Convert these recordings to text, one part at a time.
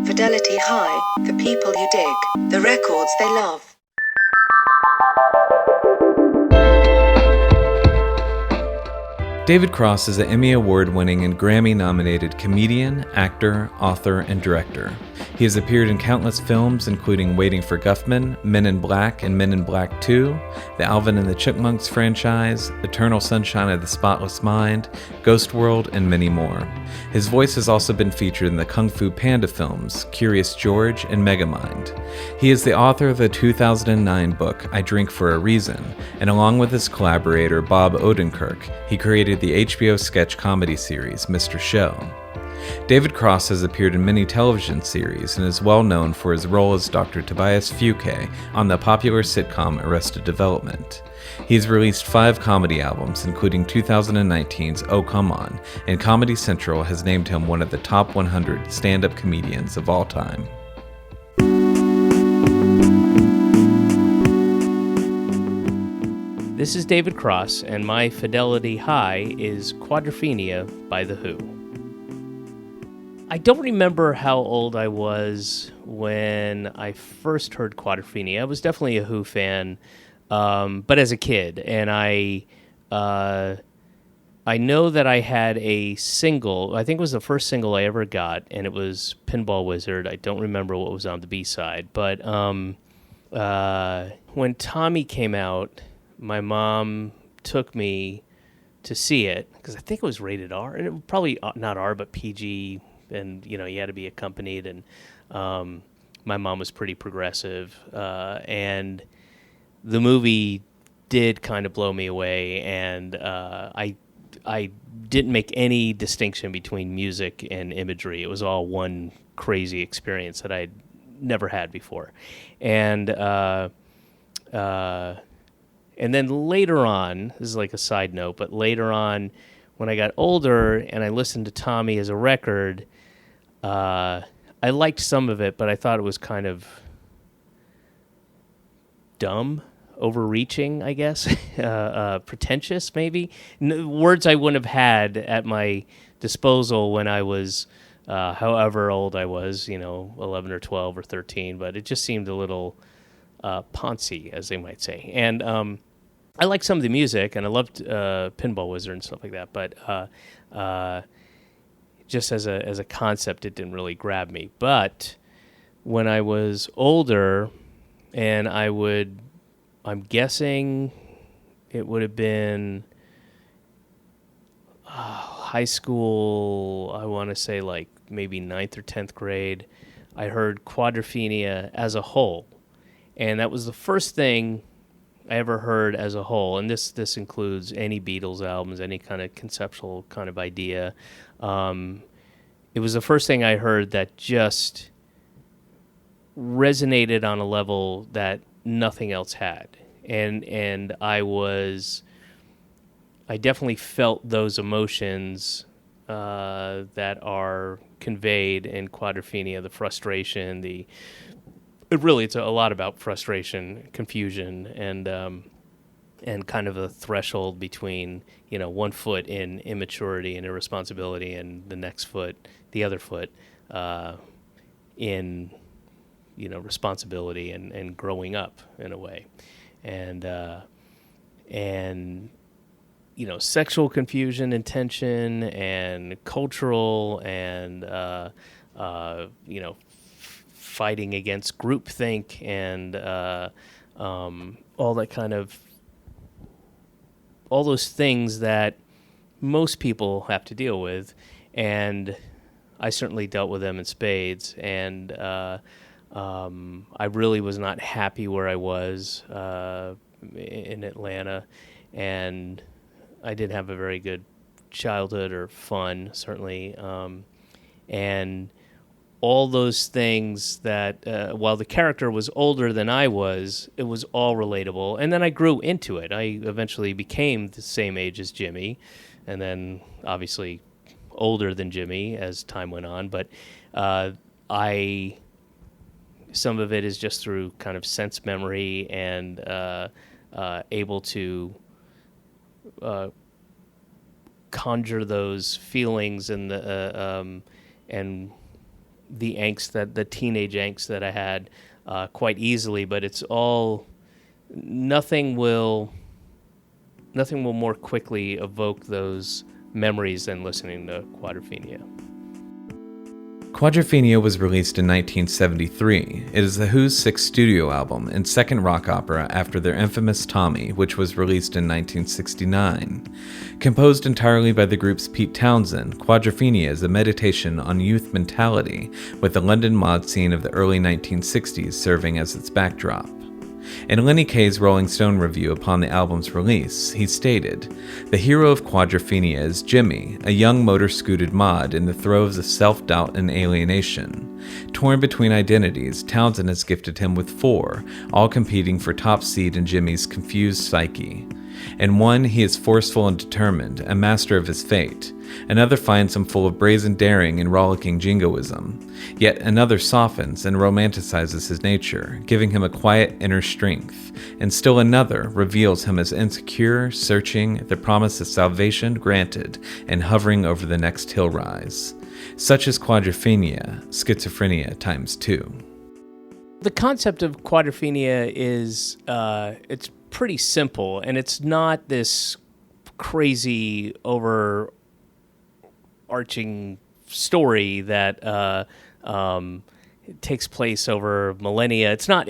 Fidelity High, the people you dig, the records they love. David Cross is an Emmy Award-winning and Grammy-nominated comedian, actor, author, and director. He has appeared in countless films, including Waiting for Guffman, Men in Black and Men in Black 2, the Alvin and the Chipmunks franchise, Eternal Sunshine of the Spotless Mind, Ghost World, and many more. His voice has also been featured in the Kung Fu Panda films, Curious George and Megamind. He is the author of the 2009 book, I Drink for a Reason, and along with his collaborator Bob Odenkirk, he created the HBO sketch comedy series, Mr. Show. David Cross has appeared in many television series and is well known for his role as Dr. Tobias Fuke on the popular sitcom Arrested Development. He has released 5 comedy albums, including 2019's Oh Come On, and Comedy Central has named him one of the top 100 stand-up comedians of all time. This is David Cross, and my Fidelity High is Quadrophenia by The Who. I don't remember how old I was when I first heard Quadrophenia. I was definitely a Who fan, but as a kid, and I know that I had a single. I think it was the first single I ever got, and it was Pinball Wizard. I don't remember what was on the B-side, but when Tommy came out, my mom took me to see it because I think it was rated R, and it was probably not R, but PG. And, you had to be accompanied, and my mom was pretty progressive, and the movie did kind of blow me away, and I didn't make any distinction between music and imagery. It was all one crazy experience that I'd never had before. And then later on, this is like a side note, but later on, when I got older and I listened to Tommy as a record, I liked some of it, but I thought it was kind of dumb, overreaching, I guess, pretentious maybe. Words I wouldn't have had at my disposal when I was, however old I was, 11 or 12 or 13, but it just seemed a little poncy, as they might say. And I liked some of the music, and I loved Pinball Wizard and stuff like that, but just as a concept, it didn't really grab me. But when I was older, and I'm guessing it would have been high school, I want to say like maybe 9th or 10th grade, I heard Quadrophenia as a whole. And that was the first thing I ever heard as a whole, and this includes any Beatles albums, any kind of conceptual kind of idea. It was the first thing I heard that just resonated on a level that nothing else had, and I definitely felt those emotions that are conveyed in Quadrophenia, the frustration, it's a lot about frustration, confusion, and kind of a threshold between, one foot in immaturity and irresponsibility, and the other foot, in, responsibility and growing up in a way, and sexual confusion and tension and cultural and fighting against groupthink and all those things that most people have to deal with, and I certainly dealt with them in spades. And I really was not happy where I was in Atlanta, and I didn't have a very good childhood or fun, certainly, and all those things that, while the character was older than I was, it was all relatable. And then I grew into it. I eventually became the same age as Jimmy, and then obviously older than Jimmy as time went on. But some of it is just through kind of sense memory and able to conjure those feelings and the angst, that the teenage angst that I had quite easily. But it's all nothing will more quickly evoke those memories than listening to Quadrophenia. Quadrophenia was released in 1973. It is The Who's sixth studio album and second rock opera after their infamous Tommy, which was released in 1969. Composed entirely by the group's Pete Townsend, Quadrophenia is a meditation on youth mentality, with the London mod scene of the early 1960s serving as its backdrop. In Lenny Kaye's Rolling Stone review upon the album's release, he stated, "The hero of Quadrophenia is Jimmy, a young motor-scooted mod in the throes of self-doubt and alienation. Torn between identities, Townsend has gifted him with 4, all competing for top seed in Jimmy's confused psyche. In one, he is forceful and determined, a master of his fate. Another finds him full of brazen daring and rollicking jingoism. Yet another softens and romanticizes his nature, giving him a quiet inner strength. And still another reveals him as insecure, searching, the promise of salvation granted, and hovering over the next hill rise. Such is Quadrophenia, schizophrenia times 2. The concept of Quadrophenia is it's pretty simple, and it's not this crazy overarching story that takes place over millennia. It's not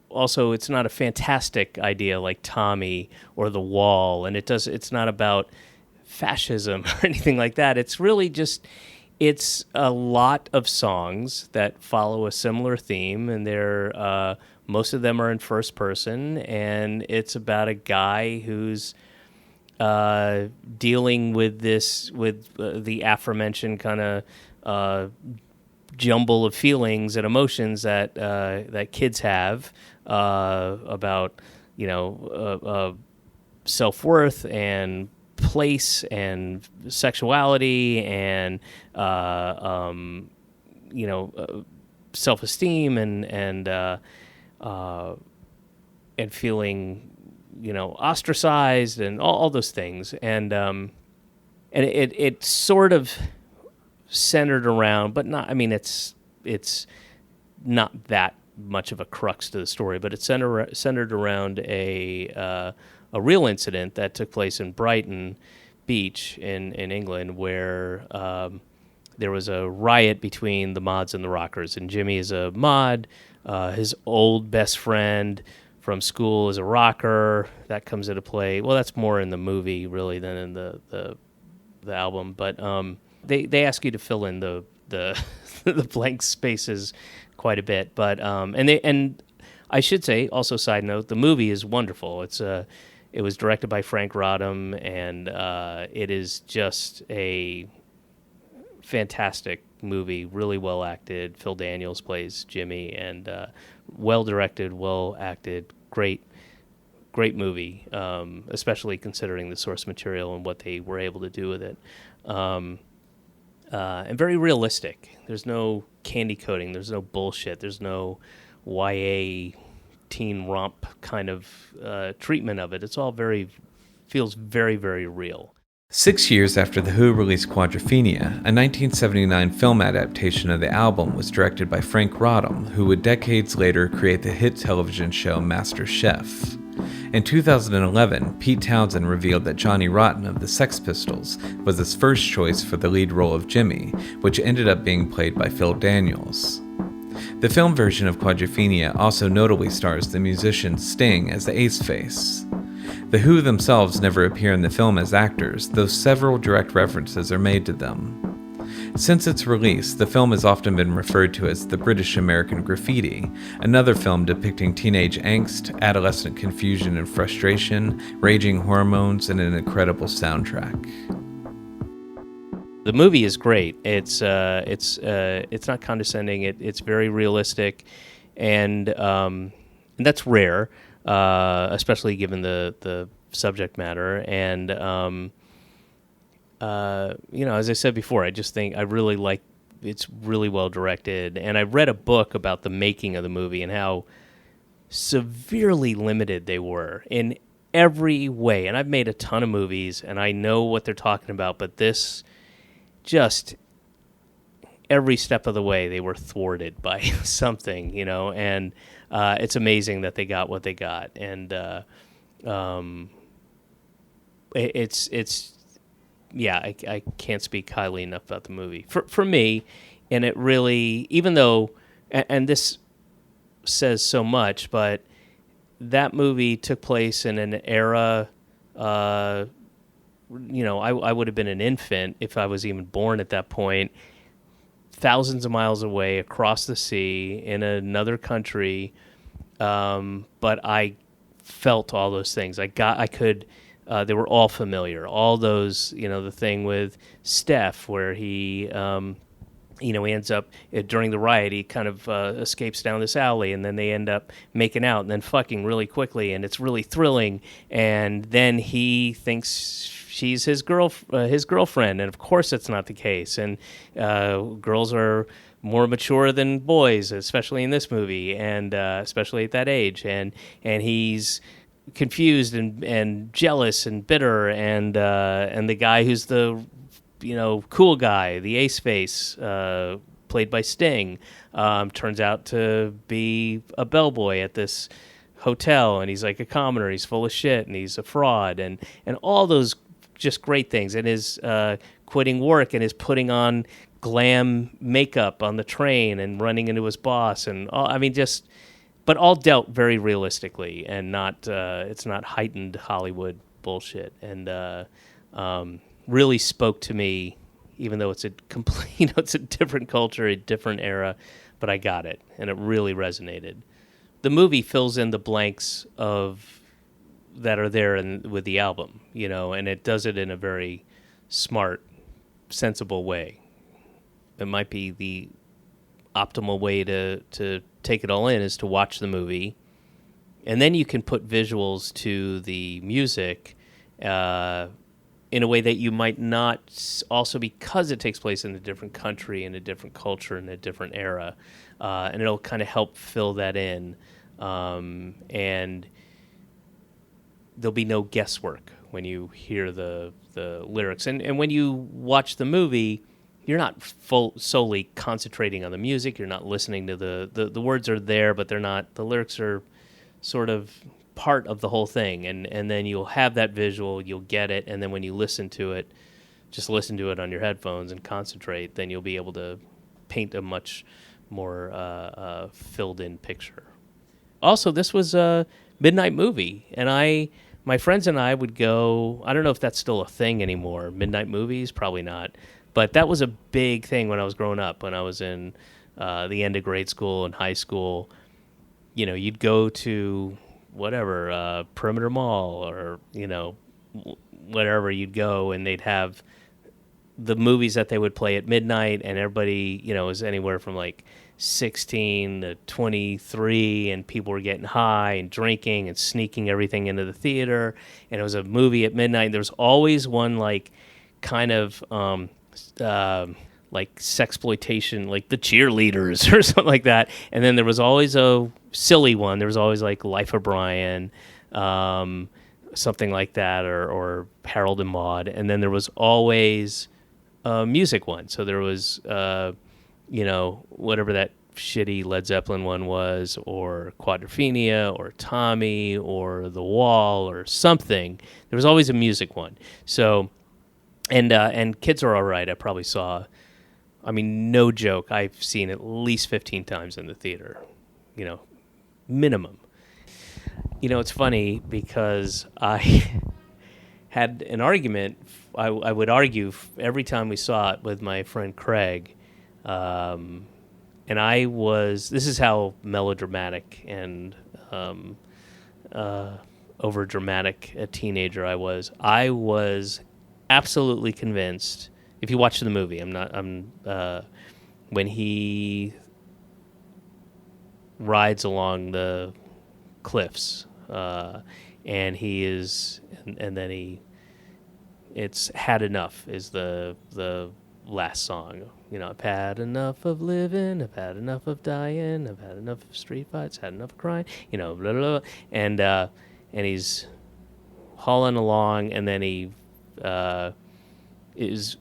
also it's not a fantastic idea like Tommy or The Wall, and it's not about fascism or anything like that. It's really just it's a lot of songs that follow a similar theme, and they're most of them are in first person, and it's about a guy who's dealing with the aforementioned kind of jumble of feelings and emotions that kids have about self-worth and place and sexuality and self-esteem and feeling ostracized and all those things, and it sort of centered around, but not. I mean, it's not that much of a crux to the story, but it's centered around a real incident that took place in Brighton Beach in England, where there was a riot between the mods and the rockers, and Jimmy is a mod. His old best friend from school is a rocker. That comes into play. Well, that's more in the movie really than in the album. But they ask you to fill in the the blank spaces quite a bit. But and I should say also, side note, the movie is wonderful. It was directed by Frank Rodham, and it is just a fantastic movie, really well acted. Phil Daniels plays Jimmy, and well directed, well acted, great movie, especially considering the source material and what they were able to do with it, and very realistic. There's no candy coating, there's no bullshit, there's no YA teen romp kind of treatment of it. It's all feels very, very real. 6 years after The Who released Quadrophenia, a 1979 film adaptation of the album was directed by Frank Rodham, who would decades later create the hit television show Master Chef. In 2011, Pete Townsend revealed that Johnny Rotten of the Sex Pistols was his first choice for the lead role of Jimmy, which ended up being played by Phil Daniels. The film version of Quadrophenia also notably stars the musician Sting as the Ace Face. The Who themselves never appear in the film as actors, though several direct references are made to them. Since its release, the film has often been referred to as the British American Graffiti, another film depicting teenage angst, adolescent confusion and frustration, raging hormones, and an incredible soundtrack. The movie is great. It's not condescending. It's very realistic, and that's rare. Especially given the subject matter, and as I said before, I just think I really like it's really well directed. And I read a book about the making of the movie and how severely limited they were in every way. And I've made a ton of movies, and I know what they're talking about, but this just every step of the way they were thwarted by something, and it's amazing that they got what they got. And it's yeah, I can't speak highly enough about the movie for me. And it really, even though, and this says so much, but that movie took place in an era, I would have been an infant if I was even born at that point, thousands of miles away across the sea in another country. But I felt all those things. They were all familiar. All those, the thing with Steph where he ends up during the riot. He kind of escapes down this alley, and then they end up making out and then fucking really quickly, and it's really thrilling. And then he thinks she's his girlfriend, and of course that's not the case. And girls are more mature than boys, especially in this movie, and especially at that age. And he's confused and jealous and bitter, and the guy who's the cool guy, the ace face, played by Sting, turns out to be a bellboy at this hotel, and he's like a commoner, he's full of shit, and he's a fraud, and all those just great things, and his quitting work, and his putting on glam makeup on the train and running into his boss, and but all dealt very realistically, and not it's not heightened Hollywood bullshit, and really spoke to me, even though it's it's a different culture, a different era, but I got it, and it really resonated. The movie fills in the blanks that are there with the album, and it does it in a very smart, sensible way. It might be the optimal way to take it all in is to watch the movie, and then you can put visuals to the music in a way that you might not, also because it takes place in a different country, in a different culture, in a different era, and it'll kind of help fill that in, and there'll be no guesswork when you hear the lyrics, and when you watch the movie, you're not solely concentrating on the music. You're not listening to the words are there, but they're not. The lyrics are sort of part of the whole thing, and then you'll have that visual, you'll get it, and then when you listen to it, just listen to it on your headphones and concentrate. Then you'll be able to paint a much more filled-in picture. Also, this was a midnight movie, and my friends and I would go. I don't know if that's still a thing anymore. Midnight movies, probably not. But that was a big thing when I was growing up, when I was in the end of grade school and high school. You'd go to whatever, Perimeter Mall or, whatever you'd go, and they'd have the movies that they would play at midnight, and everybody, was anywhere from like 16 to 23, and people were getting high and drinking and sneaking everything into the theater, and it was a movie at midnight. There was always one like kind of like sexploitation, like The Cheerleaders or something like that. And then there was always a silly one. There was always like Life of Brian, something like that, or Harold and Maude. And then there was always a music one. So there was, whatever that shitty Led Zeppelin one was, or Quadrophenia, or Tommy, or The Wall, or something. There was always a music one. So, and Kids Are All Right, I probably saw, no joke, I've seen at least 15 times in the theater, minimum. It's funny because I had an argument, I would argue every time we saw it with my friend Craig, and this is how melodramatic and over-dramatic a teenager I was. I was absolutely convinced, if you watch the movie, when he rides along the cliffs, and he is, and then it's Had Enough is the last song. I've had enough of living, I've had enough of dying, I've had enough of street fights, had enough of crying, blah, blah, blah. And he's hauling along, and then he is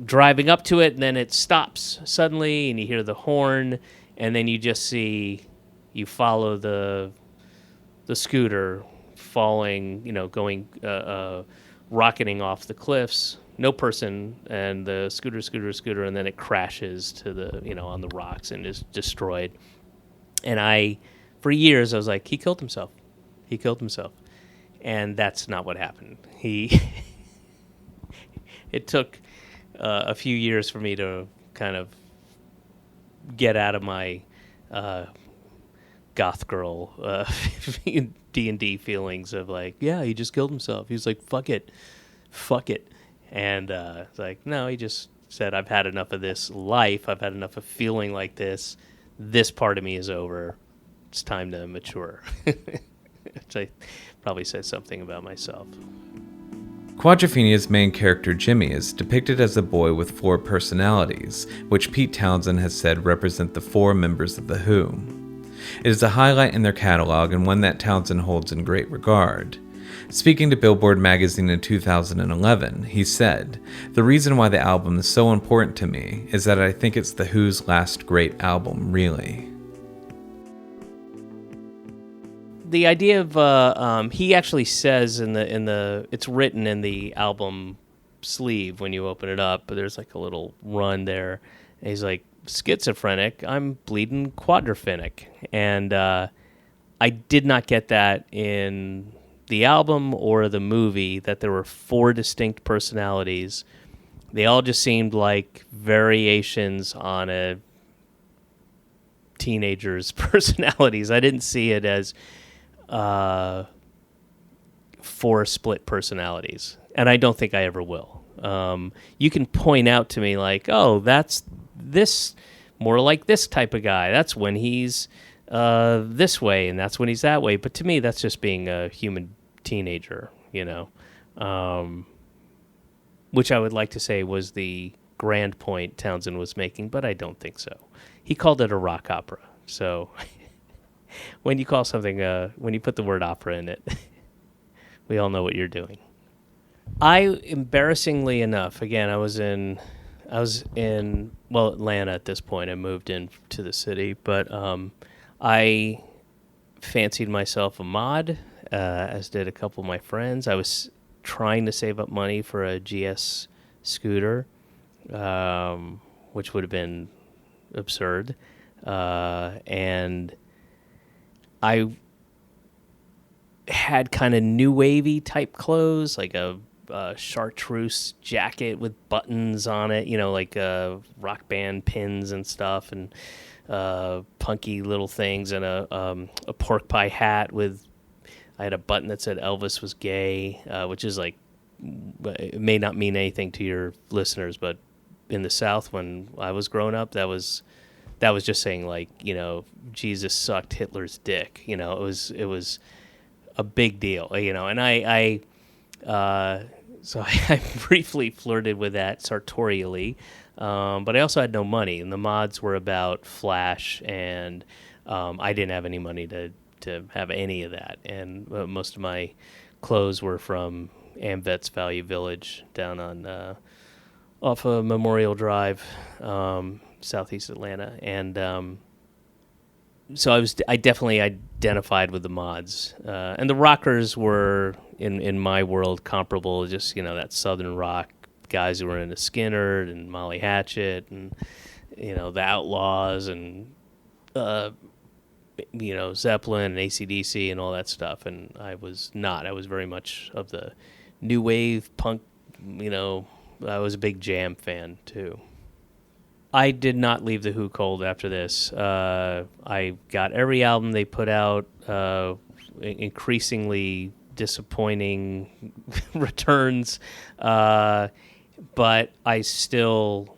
driving up to it, and then it stops suddenly, and you hear the horn, and then you just see, you follow the scooter falling, going, rocketing off the cliffs. No person, and the scooter, and then it crashes to the, on the rocks and is destroyed. And for years, I was like, he killed himself. He killed himself. And that's not what happened. It took a few years for me to kind of get out of my goth girl D&D feelings of like, yeah, he just killed himself. He's like, fuck it. And it's like, no, he just said, I've had enough of this life. I've had enough of feeling like this. This part of me is over. It's time to mature. Which I probably says something about myself. Quadrophenia's main character, Jimmy, is depicted as a boy with 4 personalities, which Pete Townsend has said represent the 4 members of The Who. It is a highlight in their catalog and one that Townsend holds in great regard. Speaking to Billboard magazine in 2011, he said, "The reason why the album is so important to me is that I think it's The Who's last great album, really." The idea of he actually says in the it's written in the album sleeve when you open it up, but there's like a little run there. And he's like, schizophrenic, I'm bleeding quadrophenic. And I did not get that in the album or the movie, that there were 4 distinct personalities. They all just seemed like variations on a teenager's personalities. I didn't see it as 4 split personalities, and I don't think I ever will. You can point out to me like, oh, that's this, more like this type of guy. That's when he's this way, and that's when he's that way. But to me, that's just being a human teenager, which I would like to say was the grand point Townsend was making, but I don't think so. He called it a rock opera. So when you call something, when you put the word opera in it, we all know what you're doing. Embarrassingly enough, again, I was in Atlanta at this point. I moved into the city, but I fancied myself a mod, as did a couple of my friends. I was trying to save up money for a GS scooter, which would have been absurd. And I had kind of new wavy type clothes, like a chartreuse jacket with buttons on it, like rock band pins and stuff, and punky little things, and a pork pie hat I had a button that said Elvis was gay, which is like, it may not mean anything to your listeners, but in the South when I was growing up, that was just saying like, Jesus sucked Hitler's dick. It was a big deal, and so I briefly flirted with that sartorially, but I also had no money, and the mods were about Flash, and I didn't have any money to have any of that, and most of my clothes were from Amvet's Value Village down on off of Memorial Drive, southeast Atlanta, and so I definitely identified with the mods, and the rockers were in my world comparable, just that southern rock guys who were into Skinner and Molly Hatchet and the Outlaws and Zeppelin and AC/DC and all that stuff, and I was not. I was very much of the new wave punk. I was a big Jam fan too. I did not leave the Who cold after this. I got every album they put out, increasingly disappointing returns, but there's still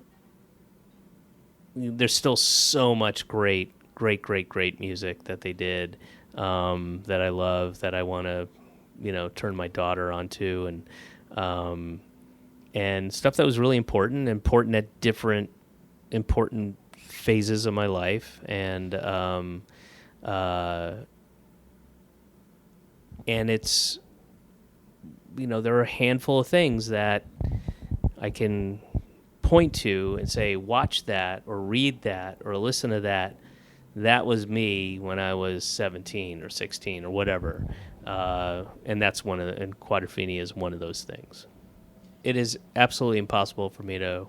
so much great music that they did, that I love, that I want to, turn my daughter onto, and stuff that was really important at different important phases of my life, and it's, there are a handful of things that I can point to and say, watch that or read that or listen to that, that was me when I was 17 or 16 or whatever. And that's and Quadrophenia is one of those things. It is absolutely impossible for me to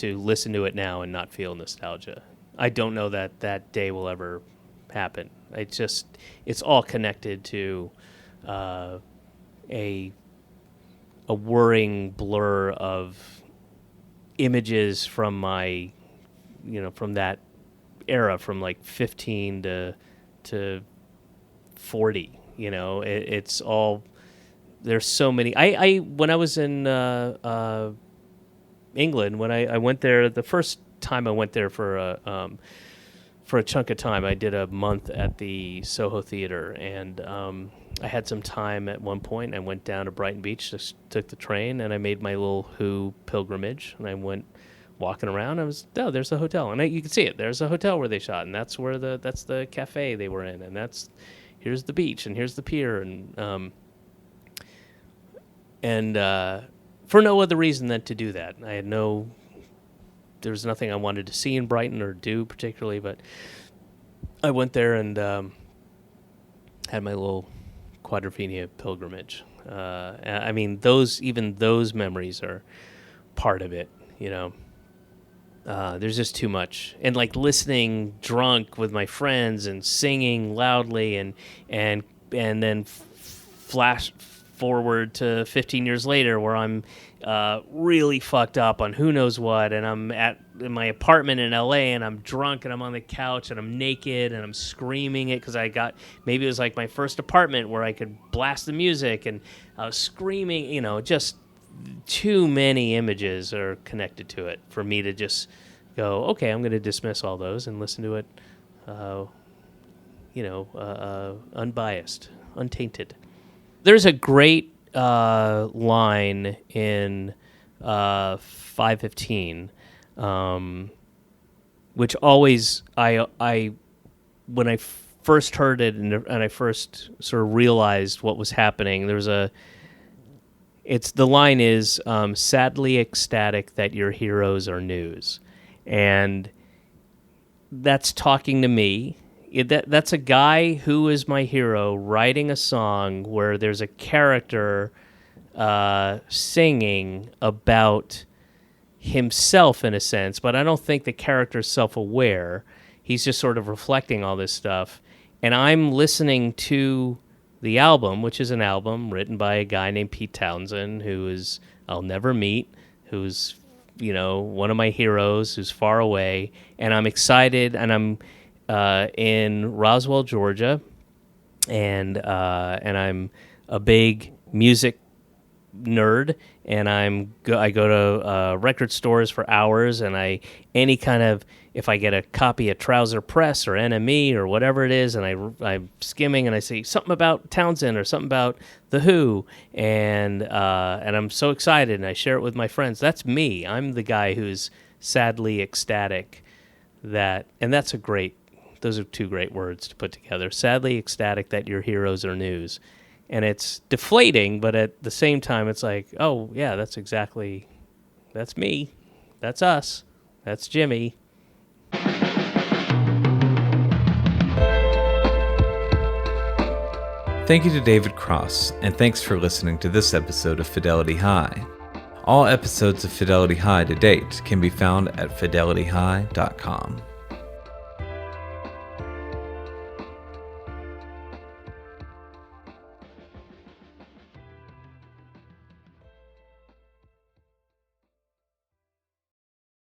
listen to it now and not feel nostalgia. I don't know that that day will ever happen. It's all connected to a whirring blur of images from my, from that era, from like 15 to 40. It's all. There's so many. I when I was in England, when I went there, the first time I went there for a chunk of time, I did a month at the Soho Theater, and I had some time at one point. I went down to Brighton Beach, just took the train, and I made my little Who pilgrimage, and I went walking around. There's a hotel, and you can see it. There's a hotel where they shot, and that's the cafe they were in, and here's the beach, and here's the pier, and for no other reason than to do that. There was nothing I wanted to see in Brighton or do particularly, but I went there and had my little Quadrophenia pilgrimage. I mean, those memories are part of it, There's just too much. And like listening drunk with my friends and singing loudly and then flash forward to 15 years later where I'm really fucked up on who knows what, and I'm in my apartment in LA and I'm drunk and I'm on the couch and I'm naked and I'm screaming it because maybe it was like my first apartment where I could blast the music and I was screaming, just too many images are connected to it for me to just go, okay, I'm going to dismiss all those and listen to it, unbiased, untainted. There's a great line in 5:15, which always when I first heard it and I first sort of realized what was happening, the line is sadly ecstatic that your heroes are news, and that's talking to me. That's a guy who is my hero writing a song where there's a character singing about himself in a sense, but I don't think the character's self-aware. He's just sort of reflecting all this stuff. And I'm listening to the album, which is an album written by a guy named Pete Townsend, I'll never meet, who's, one of my heroes, who's far away. And I'm excited, and I'm in Roswell, Georgia, and I'm a big music nerd, and I go to record stores for hours, and if I get a copy of Trouser Press or NME or whatever it is, and I'm skimming and I see something about Townsend or something about The Who, and I'm so excited, and I share it with my friends. That's me. I'm the guy who's sadly ecstatic those are two great words to put together. Sadly ecstatic that your heroes are news. And it's deflating, but at the same time, it's like, oh, yeah, that's me. That's us. That's Jimmy. Thank you to David Cross, and thanks for listening to this episode of Fidelity High. All episodes of Fidelity High to date can be found at fidelityhigh.com.